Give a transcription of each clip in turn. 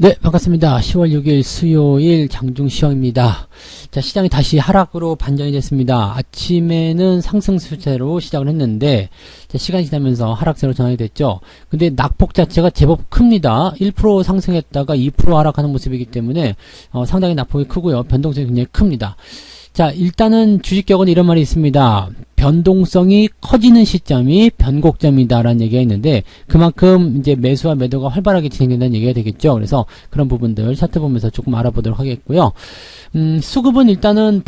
네, 반갑습니다. 10월 6일 수요일 장중 시황입니다. 자, 시장이 다시 하락으로 반전이 됐습니다. 아침에는 상승 추세로 시작을 했는데, 자, 시간이 지나면서 하락세로 전환이 됐죠. 근데 낙폭 자체가 제법 큽니다. 1% 상승했다가 2% 하락하는 모습이기 때문에 상당히 낙폭이 크고요. 변동성이 굉장히 큽니다. 자, 일단은 주식격은 이런 말이 있습니다. 변동성이 커지는 시점이 변곡점이다라는 얘기가 있는데, 그만큼 이제 매수와 매도가 활발하게 진행된다는 얘기가 되겠죠. 그래서 그런 부분들 차트 보면서 조금 알아보도록 하겠고요. 수급은 일단은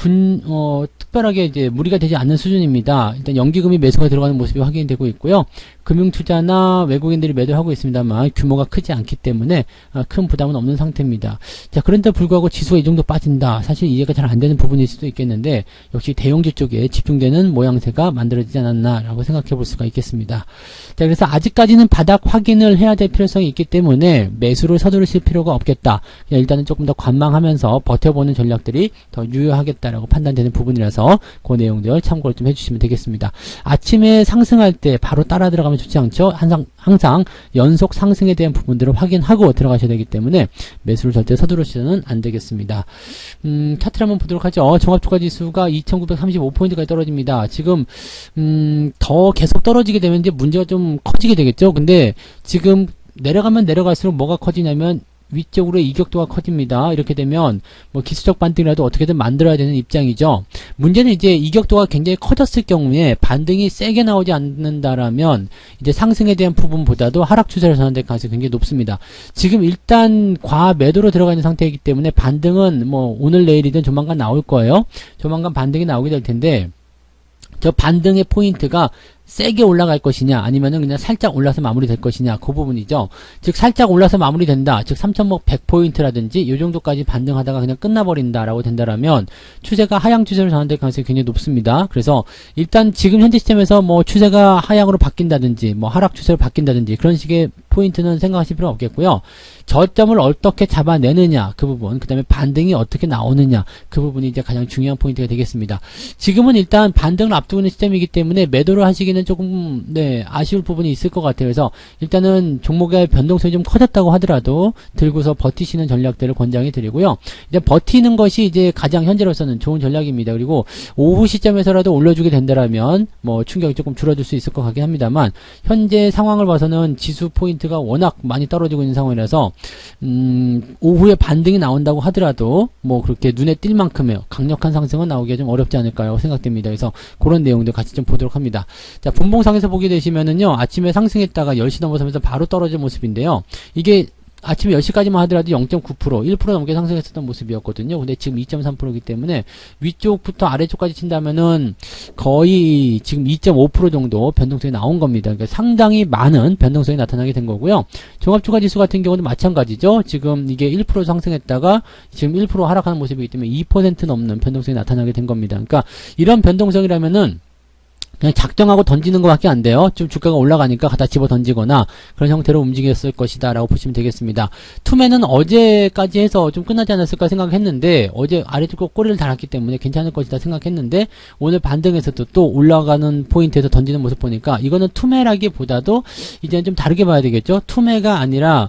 특별하게 이제 무리가 되지 않는 수준입니다. 일단 연기금이 매수가 들어가는 모습이 확인이 되고 있고요. 금융투자나 외국인들이 매도하고 있습니다만 규모가 크지 않기 때문에 큰 부담은 없는 상태입니다. 자, 그런데 불구하고 지수가 이 정도 빠진다. 사실 이해가 잘 안 되는 부분일 수도 있겠는데, 역시 대형주 쪽에 집중되는 모양새가 만들어지지 않았나라고 생각해 볼 수가 있겠습니다. 자, 그래서 아직까지는 바닥 확인을 해야 될 필요성이 있기 때문에 매수를 서두르실 필요가 없겠다. 그냥 일단은 조금 더 관망하면서 버텨보는 전략들이 더 유효하겠다라고 판단되는 부분이라서 그 내용들 참고를 좀 해주시면 되겠습니다. 아침에 상승할 때 바로 따라 들어가면 좋지 않죠? 항상 연속 상승에 대한 부분들을 확인하고 들어가셔야 되기 때문에 매수를 절대 서두르시면 안 되겠습니다. 차트를 한번 보도록 하죠. 종합주가지수가 2935포인트까지 떨어집니다. 지금 더 계속 떨어지게 되면 이제 문제가 좀 커지게 되겠죠. 근데 지금 내려가면 내려갈수록 뭐가 커지냐면 위쪽으로 이격도가 커집니다. 이렇게 되면 뭐 기술적 반등이라도 어떻게든 만들어야 되는 입장이죠. 문제는 이제 이격도가 굉장히 커졌을 경우에 반등이 세게 나오지 않는다라면 이제 상승에 대한 부분보다도 하락 추세로 전환될 가능성이 굉장히 높습니다. 지금 일단 과매도로 들어가 있는 상태이기 때문에 반등은 뭐 오늘 내일이든 조만간 나올 거예요. 조만간 반등이 나오게 될 텐데, 저 반등의 포인트가 세게 올라갈 것이냐 아니면은 그냥 살짝 올라서 마무리될 것이냐, 그 부분이죠. 즉 살짝 올라서 마무리된다, 즉 3100포인트라든지 이 정도까지 반등하다가 그냥 끝나버린다라고 된다라면 추세가 하향 추세로 전환될 가능성이 굉장히 높습니다. 그래서 일단 지금 현재 시점에서 뭐 추세가 하향으로 바뀐다든지 뭐 하락 추세로 바뀐다든지 그런 식의 포인트는 생각하실 필요 없겠고요. 저점을 어떻게 잡아내느냐, 그 부분, 그 다음에 반등이 어떻게 나오느냐, 그 부분이 이제 가장 중요한 포인트가 되겠습니다. 지금은 일단 반등을 앞두고 있는 시점이기 때문에 매도를 하시기는 조금 아쉬울 부분이 있을 것 같아요. 그래서 일단은 종목의 변동성이 좀 커졌다고 하더라도 들고서 버티시는 전략들을 권장해 드리고요. 이제 버티는 것이 이제 가장 현재로서는 좋은 전략입니다. 그리고 오후 시점에서라도 올려주게 된다라면 뭐 충격이 조금 줄어들 수 있을 것 같긴 합니다만, 현재 상황을 봐서는 지수 포인트가 워낙 많이 떨어지고 있는 상황이라서 오후에 반등이 나온다고 하더라도 뭐 그렇게 눈에 띌 만큼의 강력한 상승은 나오기가 좀 어렵지 않을까요 생각됩니다. 그래서 그런 내용들 같이 좀 보도록 합니다. 자, 분봉상에서 보게 되시면은요, 아침에 상승했다가 10시 넘어서면서 바로 떨어진 모습인데요, 이게 아침에 10시까지만 하더라도 0.9%, 1% 넘게 상승했었던 모습이었거든요. 근데 지금 2.3%이기 때문에 위쪽부터 아래쪽까지 친다면은 거의 지금 2.5% 정도 변동성이 나온 겁니다. 그러니까 상당히 많은 변동성이 나타나게 된 거고요. 종합주가지수 같은 경우는 마찬가지죠. 지금 이게 1% 상승했다가 지금 1% 하락하는 모습이기 때문에 2% 넘는 변동성이 나타나게 된 겁니다. 그러니까 이런 변동성이라면은 그냥 작정하고 던지는 것밖에 안 돼요. 좀 주가가 올라가니까 갖다 집어 던지거나 그런 형태로 움직였을 것이다 라고 보시면 되겠습니다. 투매는 어제까지 해서 좀 끝나지 않았을까 생각했는데, 어제 아래쪽 꼬리를 달았기 때문에 괜찮을 것이다 생각했는데, 오늘 반등에서도 또 올라가는 포인트에서 던지는 모습 보니까 이거는 투매라기보다도 이제는 좀 다르게 봐야 되겠죠. 투매가 아니라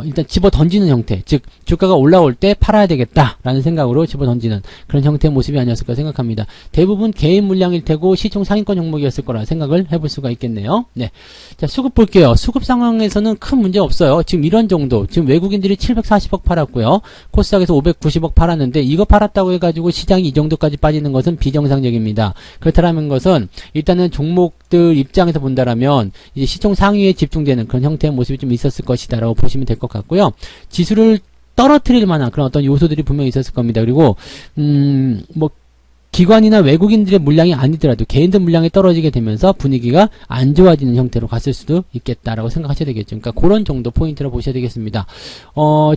일단 집어 던지는 형태, 즉 주가가 올라올 때 팔아야 되겠다라는 생각으로 집어 던지는 그런 형태의 모습이 아니었을까 생각합니다. 대부분 개인 물량일 테고 시총 상위권 종목이었을 거라 생각을 해볼 수가 있겠네요. 네. 자, 수급 볼게요. 수급 상황에서는 큰 문제 없어요. 지금 이런 정도. 지금 외국인들이 740억 팔았고요. 코스닥에서 590억 팔았는데, 이거 팔았다고 해가지고 시장이 이 정도까지 빠지는 것은 비정상적입니다. 그렇다라는 것은 일단은 종목들 입장에서 본다라면 이제 시총 상위에 집중되는 그런 형태의 모습이 좀 있었을 것이다라고 보시면 될 것 같고요. 지수를 떨어뜨릴 만한 그런 어떤 요소들이 분명히 있었을 겁니다. 그리고 뭐 기관이나 외국인들의 물량이 아니더라도 개인들 물량이 떨어지게 되면서 분위기가 안 좋아지는 형태로 갔을 수도 있겠다라고 생각하셔야 되겠죠. 그러니까 그런 정도 포인트로 보셔야 되겠습니다.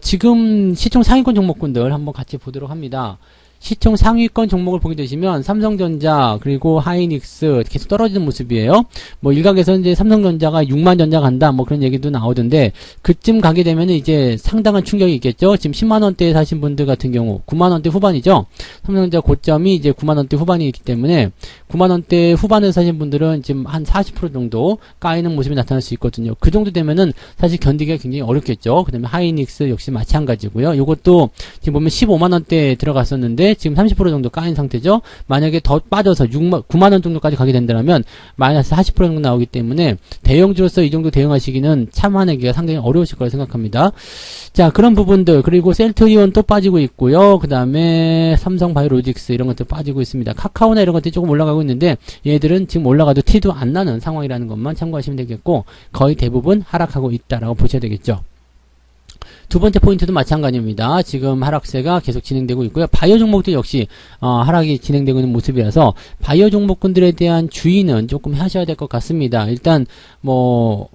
지금 시총 상위권 종목군들 한번 같이 보도록 합니다. 시총 상위권 종목을 보게 되시면 삼성전자 그리고 하이닉스 계속 떨어지는 모습이에요. 뭐 일각에서 이제 삼성전자가 6만 전자 간다 뭐 그런 얘기도 나오던데 그쯤 가게 되면은 이제 상당한 충격이 있겠죠. 지금 10만 원대에 사신 분들 같은 경우 9만 원대 후반이죠. 삼성전자 고점이 이제 9만 원대 후반이기 때문에 9만 원대 후반에 사신 분들은 지금 한 40% 정도 까이는 모습이 나타날 수 있거든요. 그 정도 되면은 사실 견디기가 굉장히 어렵겠죠. 그 다음에 하이닉스 역시 마찬가지고요. 요것도 지금 보면 15만 원대에 들어갔었는데 지금 30% 정도 까인 상태죠. 만약에 더 빠져서 9만 원 정도까지 가게 된다면 마이너스 40% 정도 나오기 때문에 대형주로서 이 정도 대응하시기는 참아내기가 상당히 어려우실 거라 생각합니다. 자, 그런 부분들 그리고 셀트리온 또 빠지고 있고요. 그 다음에 삼성바이오로직스 이런 것들 빠지고 있습니다. 카카오나 이런 것들이 조금 올라가고 있는데 얘들은 지금 올라가도 티도 안 나는 상황이라는 것만 참고하시면 되겠고 거의 대부분 하락하고 있다라고 보셔야 되겠죠. 두 번째 포인트도 마찬가지입니다. 지금 하락세가 계속 진행되고 있고요. 바이오 종목도 역시 하락이 진행되고 있는 모습이라서 바이오 종목군들에 대한 주의는 조금 하셔야 될 것 같습니다. 일단 뭐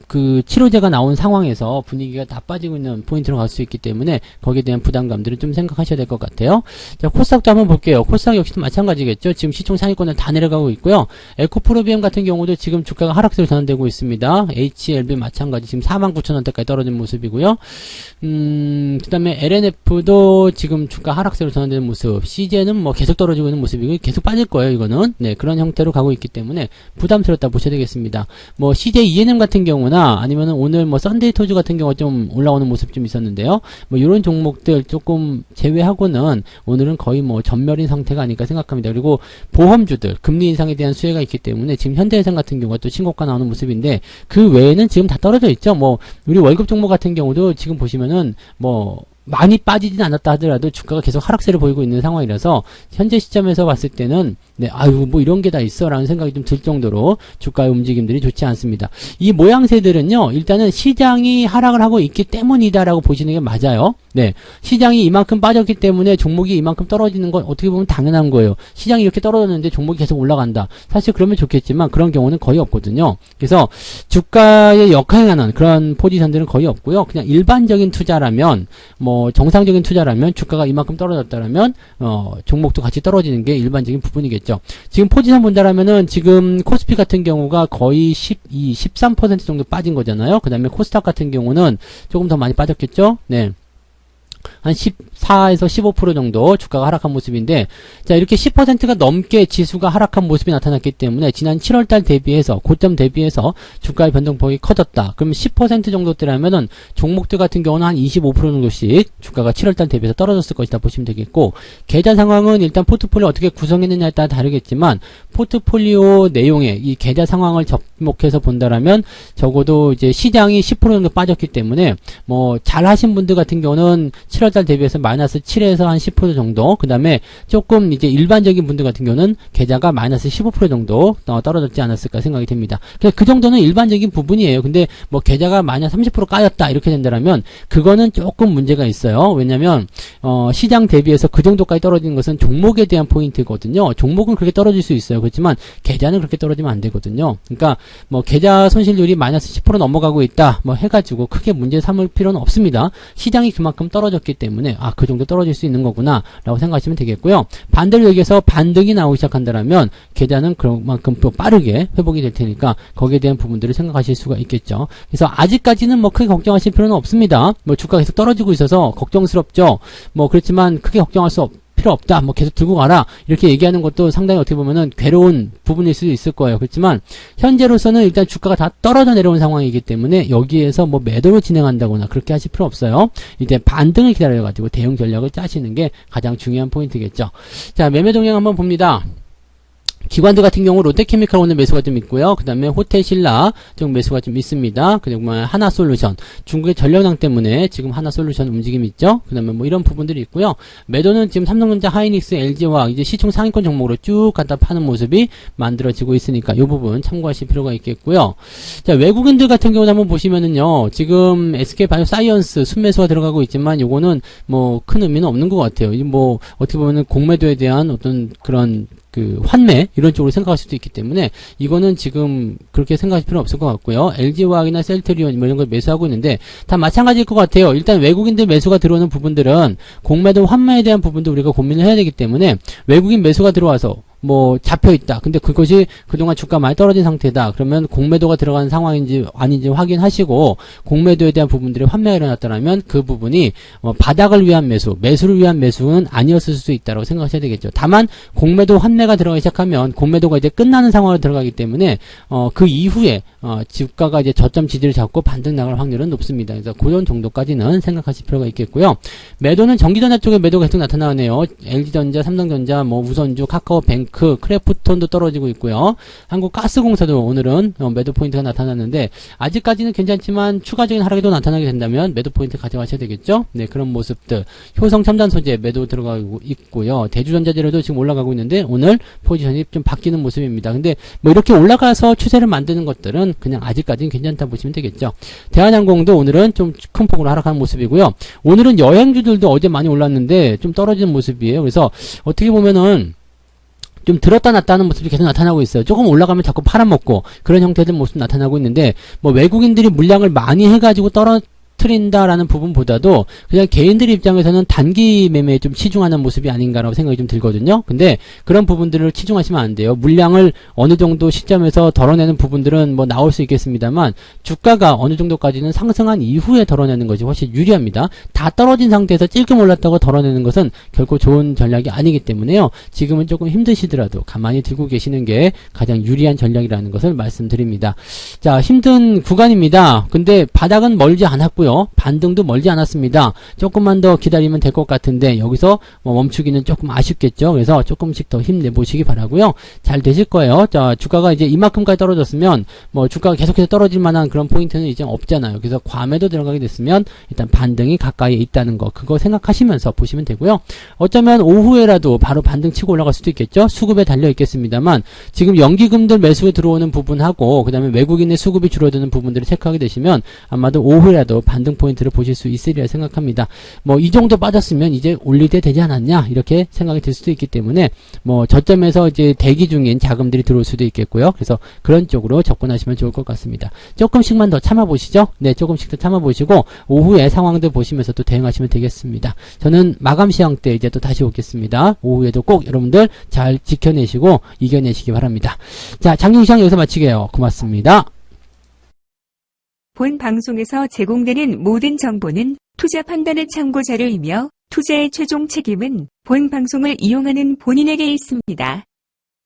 그 치료제가 나온 상황에서 분위기가 나빠지고 있는 포인트로 갈 수 있기 때문에 거기에 대한 부담감들을 좀 생각하셔야 될 것 같아요. 자, 코스닥도 한번 볼게요. 코스닥 역시도 마찬가지겠죠. 지금 시총 상위권은 다 내려가고 있고요. 에코프로비엠 같은 경우도 지금 주가가 하락세로 전환되고 있습니다. HLB 마찬가지 지금 49,000원대까지 떨어진 모습이고요. 그 다음에 LNF도 지금 주가 하락세로 전환되는 모습. CJ는 뭐 계속 떨어지고 있는 모습이고 계속 빠질 거예요. 이거는 네, 그런 형태로 가고 있기 때문에 부담스럽다 보셔야 되겠습니다. 뭐 CJ ENM 같은 경우는 아니면은 오늘 뭐 썬데이 토즈 같은 경우가 좀 올라오는 모습 좀 있었는데요. 뭐 이런 종목들 조금 제외하고는 오늘은 거의 뭐 전멸인 상태가 아닐까 생각합니다. 그리고 보험주들 금리 인상에 대한 수혜가 있기 때문에 지금 현대해상 같은 경우가 또 신고가 나오는 모습인데 그 외에는 지금 다 떨어져 있죠. 뭐 우리 월급 종목 같은 경우도 지금 보시면은 뭐 많이 빠지진 않았다 하더라도 주가가 계속 하락세를 보이고 있는 상황이라서 현재 시점에서 봤을 때는 네, 아유 뭐 이런 게 다 있어 라는 생각이 좀 들 정도로 주가의 움직임들이 좋지 않습니다. 이 모양새들은요 일단은 시장이 하락을 하고 있기 때문이다 라고 보시는 게 맞아요. 네, 시장이 이만큼 빠졌기 때문에 종목이 이만큼 떨어지는 건 어떻게 보면 당연한 거예요. 시장이 이렇게 떨어졌는데 종목이 계속 올라간다. 사실 그러면 좋겠지만 그런 경우는 거의 없거든요. 그래서 주가에 역행하는 그런 포지션들은 거의 없고요. 그냥 일반적인 투자라면 뭐 정상적인 투자라면 주가가 이만큼 떨어졌다라면 종목도 같이 떨어지는 게 일반적인 부분이겠죠. 지금 포지션 본다라면은 지금 코스피 같은 경우가 거의 13% 정도 빠진 거잖아요. 그 다음에 코스닥 같은 경우는 조금 더 많이 빠졌겠죠. 네. 한 14에서 15% 정도 주가가 하락한 모습인데 자 이렇게 10%가 넘게 지수가 하락한 모습이 나타났기 때문에 지난 7월달 대비해서 고점 대비해서 주가의 변동폭이 커졌다. 그러면 10% 정도대라면은 종목들 같은 경우는 한 25% 정도씩 주가가 7월달 대비해서 떨어졌을 것이다 보시면 되겠고 계좌 상황은 일단 포트폴리오 어떻게 구성했느냐에 따라 다르겠지만 포트폴리오 내용에 이 계좌 상황을 접목해서 본다라면 적어도 이제 시장이 10% 정도 빠졌기 때문에 뭐 잘하신 분들 같은 경우는 7월달 대비해서 마이너스 7에서 한 10% 정도, 그 다음에 조금 이제 일반적인 분들 같은 경우는 계좌가 마이너스 15% 정도 떨어졌지 않았을까 생각이 됩니다. 그 정도는 일반적인 부분이에요. 근데 뭐 계좌가 마이너스 30% 까였다 이렇게 된다면 그거는 조금 문제가 있어요. 왜냐면 시장 대비해서 그 정도까지 떨어지는 것은 종목에 대한 포인트거든요. 종목은 그렇게 떨어질 수 있어요. 그렇지만 계좌는 그렇게 떨어지면 안 되거든요. 그러니까 뭐 계좌 손실률이 마이너스 10% 넘어가고 있다 뭐 해가지고 크게 문제 삼을 필요는 없습니다. 시장이 그만큼 떨어졌기 때문에 그 정도 떨어질 수 있는 거구나 라고 생각하시면 되겠고요. 반대로 여기서 반등이 나오기 시작한다면 계좌는 그만큼 또 빠르게 회복이 될 테니까 거기에 대한 부분들을 생각하실 수가 있겠죠. 그래서 아직까지는 뭐 크게 걱정하실 필요는 없습니다. 뭐 주가가 계속 떨어지고 있어서 걱정스럽죠. 뭐 그렇지만 크게 걱정할 수 필요 없다. 뭐 계속 들고 가라. 이렇게 얘기하는 것도 상당히 어떻게 보면은 괴로운 부분일 수도 있을 거예요. 그렇지만 현재로서는 일단 주가가 다 떨어져 내려온 상황이기 때문에 여기에서 뭐 매도를 진행한다거나 그렇게 하실 필요 없어요. 이제 반등을 기다려가지고 대응 전략을 짜시는 게 가장 중요한 포인트겠죠. 자, 매매 동향 한번 봅니다. 기관들 같은 경우 롯데케미칼 오늘 매수가 좀 있고요. 그 다음에 호텔신라 좀 매수가 좀 있습니다. 그리고 하나솔루션 중국의 전력난 때문에 지금 하나솔루션 움직임이 있죠. 그 다음에 뭐 이런 부분들이 있고요. 매도는 지금 삼성전자, 하이닉스, LG와 이제 시총 상위권 종목으로 쭉 갖다 파는 모습이 만들어지고 있으니까 이 부분 참고하실 필요가 있겠고요. 자, 외국인들 같은 경우도 한번 보시면은요. 지금 SK바이오사이언스 순매수가 들어가고 있지만 요거는 뭐 큰 의미는 없는 것 같아요. 뭐 어떻게 보면은 공매도에 대한 어떤 그런 그 환매 이런 쪽으로 생각할 수도 있기 때문에 이거는 지금 그렇게 생각할 필요는 없을 것 같고요. LG화학이나 셀트리온 뭐 이런 걸 매수하고 있는데 다 마찬가지일 것 같아요. 일단 외국인들 매수가 들어오는 부분들은 공매도 환매에 대한 부분도 우리가 고민을 해야 되기 때문에 외국인 매수가 들어와서 뭐 잡혀있다. 근데 그것이 그동안 주가 많이 떨어진 상태다. 그러면 공매도가 들어가는 상황인지 아닌지 확인하시고 공매도에 대한 부분들이 환매가 일어났다면 그 부분이 바닥을 위한 매수를 위한 매수는 아니었을 수도 있다고 생각하셔야 되겠죠. 다만 공매도 환매가 들어가기 시작하면 공매도가 이제 끝나는 상황으로 들어가기 때문에 그 이후에 주가가 이제 저점 지지를 잡고 반등 나갈 확률은 높습니다. 그래서 그런 정도까지는 생각하실 필요가 있겠고요. 매도는 전기전자 쪽에 매도가 계속 나타나네요. LG전자, 삼성전자, 뭐 우선주, 카카오뱅크, 크래프톤도 떨어지고 있고요. 한국가스공사도 오늘은 매도 포인트가 나타났는데 아직까지는 괜찮지만 추가적인 하락이 또 나타나게 된다면 매도 포인트 가져가셔야 되겠죠. 네, 그런 모습들. 효성첨단소재 매도 들어가고 있고요. 대주전자재료도 지금 올라가고 있는데 오늘 포지션이 좀 바뀌는 모습입니다. 근데 뭐 이렇게 올라가서 추세를 만드는 것들은 그냥 아직까지는 괜찮다 보시면 되겠죠. 대한항공도 오늘은 좀 큰 폭으로 하락하는 모습이고요. 오늘은 여행주들도 어제 많이 올랐는데 좀 떨어지는 모습이에요. 그래서 어떻게 보면은 좀 들었다 놨다 하는 모습이 계속 나타나고 있어요. 조금 올라가면 자꾸 팔아먹고 그런 형태의 모습 나타나고 있는데 뭐 외국인들이 물량을 많이 해가지고 떨어뜨린다라는 부분보다도 그냥 개인들 입장에서는 단기 매매에 좀 치중하는 모습이 아닌가라고 생각이 좀 들거든요. 근데 그런 부분들을 치중하시면 안 돼요. 물량을 어느 정도 시점에서 덜어내는 부분들은 뭐 나올 수 있겠습니다만 주가가 어느 정도까지는 상승한 이후에 덜어내는 것이 훨씬 유리합니다. 다 떨어진 상태에서 찔끔 올랐다고 덜어내는 것은 결코 좋은 전략이 아니기 때문에요. 지금은 조금 힘드시더라도 가만히 들고 계시는 게 가장 유리한 전략이라는 것을 말씀드립니다. 자, 힘든 구간입니다. 근데 바닥은 멀지 않았고요. 반등도 멀지 않았습니다. 조금만 더 기다리면 될 것 같은데 여기서 멈추기는 조금 아쉽겠죠. 그래서 조금씩 더 힘내보시기 바라고요. 잘 되실 거예요. 자, 주가가 이제 이만큼까지 떨어졌으면 뭐 주가가 계속해서 떨어질 만한 그런 포인트는 이제 없잖아요. 그래서 과매도 들어가게 됐으면 일단 반등이 가까이에 있다는 거 그거 생각하시면서 보시면 되고요. 어쩌면 오후에라도 바로 반등 치고 올라갈 수도 있겠죠. 수급에 달려 있겠습니다만 지금 연기금들 매수에 들어오는 부분하고 그 다음에 외국인의 수급이 줄어드는 부분들을 체크하게 되시면 아마도 오후에라도 반등 포인트를 보실 수 있으리라 생각합니다. 뭐 이 정도 빠졌으면 이제 올릴 때 되지 않았냐 이렇게 생각이 들 수도 있기 때문에 뭐 저점에서 이제 대기 중인 자금들이 들어올 수도 있겠고요. 그래서 그런 쪽으로 접근하시면 좋을 것 같습니다. 조금씩만 더 참아보시죠. 네, 조금씩 더 참아보시고 오후에 상황들 보시면서 또 대응하시면 되겠습니다. 저는 마감 시황 때 이제 또 다시 오겠습니다. 오후에도 꼭 여러분들 잘 지켜내시고 이겨내시기 바랍니다. 자, 장중시황 여기서 마치게요. 고맙습니다. 본 방송에서 제공되는 모든 정보는 투자 판단의 참고 자료이며 투자의 최종 책임은 본 방송을 이용하는 본인에게 있습니다.